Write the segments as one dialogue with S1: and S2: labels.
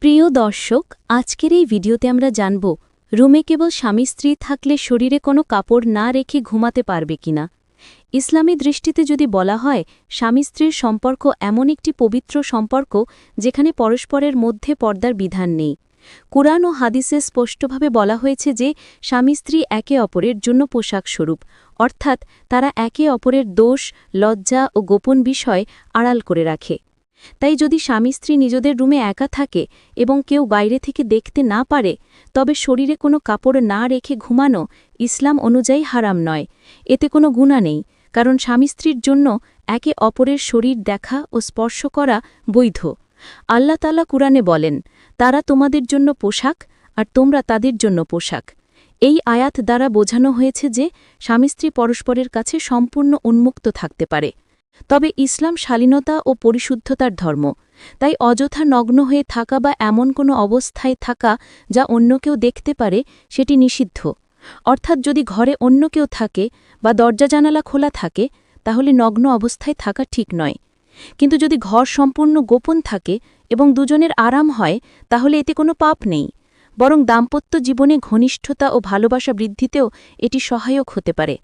S1: প্রিয় দর্শক, আজকের এই ভিডিওতে আমরা জানব রুমে কেবল স্বামী স্ত্রী থাকলে শরীরে কোনো কাপড় না রেখে ঘুমাতে পারবে কিনা। ইসলামী দৃষ্টিতে যদি বলা হয়, স্বামী স্ত্রীর সম্পর্ক এমন একটি পবিত্র সম্পর্ক যেখানে পরস্পরের মধ্যে পর্দার বিধান নেই। কুরআন ও হাদিসে স্পষ্টভাবে বলা হয়েছে যে স্বামী স্ত্রী একে অপরের জন্য পোশাক স্বরূপ, অর্থাৎ তারা একে অপরের দোষ, লজ্জা ও গোপন বিষয় আড়াল করে রাখে। তাই যদি স্বামী স্ত্রী নিজেদের রুমে একা থাকে এবং কেউ বাইরে থেকে দেখতে না পারে, তবে শরীরে কোনো কাপড় না রেখে ঘুমানো ইসলাম অনুযায়ী হারাম নয়। এতে কোনো গুনাহ নেই, কারণ স্বামী স্ত্রীর জন্য একে অপরের শরীর দেখা ও স্পর্শ করা বৈধ। আল্লাহ তাআলা কুরআনে বলেন, তারা তোমাদের জন্য পোশাক আর তোমরা তাদের জন্য পোশাক। এই আয়াত দ্বারা বোঝানো হয়েছে যে স্বামী স্ত্রী পরস্পরের কাছে সম্পূর্ণ উন্মুক্ত থাকতে পারে। তবে ইসলাম শালীনতা ও পরিশুদ্ধতার ধর্ম, তাই অযথা নগ্ন হয়ে থাকা বা এমন কোনো অবস্থায় থাকা যা অন্য কেউ দেখতে পারে সেটি নিষিদ্ধ। অর্থাৎ যদি ঘরে অন্য কেউ থাকে বা দরজা জানালা খোলা থাকে, তাহলে নগ্ন অবস্থায় থাকা ঠিক নয়। কিন্তু যদি ঘর সম্পূর্ণ গোপন থাকে এবং দুজনের আরাম হয়, তাহলে এতে কোনো পাপ নেই, বরং দাম্পত্য জীবনে ঘনিষ্ঠতা ও ভালোবাসা বৃদ্ধিতেও এটি সহায়ক হতে পারে।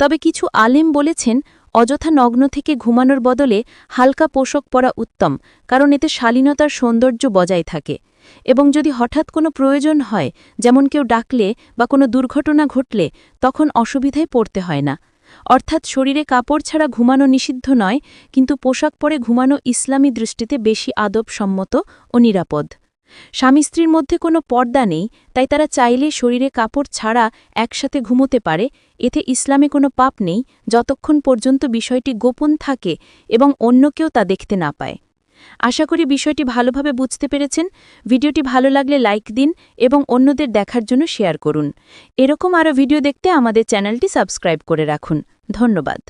S1: তবে কিছু আলেম বলেছেন, অযথা নগ্ন থেকে ঘুমানোর বদলে হালকা পোশাক পরা উত্তম, কারণ এতে শালীনতার সৌন্দর্য বজায় থাকে। এবং যদি হঠাৎ কোনো প্রয়োজন হয়, যেমন কেউ ডাকলে বা কোনো দুর্ঘটনা ঘটলে, তখন অসুবিধায় পড়তে হয় না। অর্থাৎ শরীরে কাপড় ছাড়া ঘুমানো নিষিদ্ধ নয়, কিন্তু পোশাক পরে ঘুমানো ইসলামী দৃষ্টিতে বেশি আদবসম্মত ও নিরাপদ। স্বামী স্ত্রীর মধ্যে কোনো পর্দা নেই, তাই তারা চাইলে শরীরে কাপড় ছাড়া একসাথে ঘুমোতে পারে। এতে ইসলামে কোনো পাপ নেই, যতক্ষণ পর্যন্ত বিষয়টি গোপন থাকে এবং অন্য কেউ তা দেখতে না পায়। আশা করি বিষয়টি ভালোভাবে বুঝতে পেরেছেন। ভিডিওটি ভালো লাগলে লাইক দিন এবং অন্যদের দেখার জন্য শেয়ার করুন। এরকম আরও ভিডিও দেখতে আমাদের চ্যানেলটি সাবস্ক্রাইব করে রাখুন। ধন্যবাদ।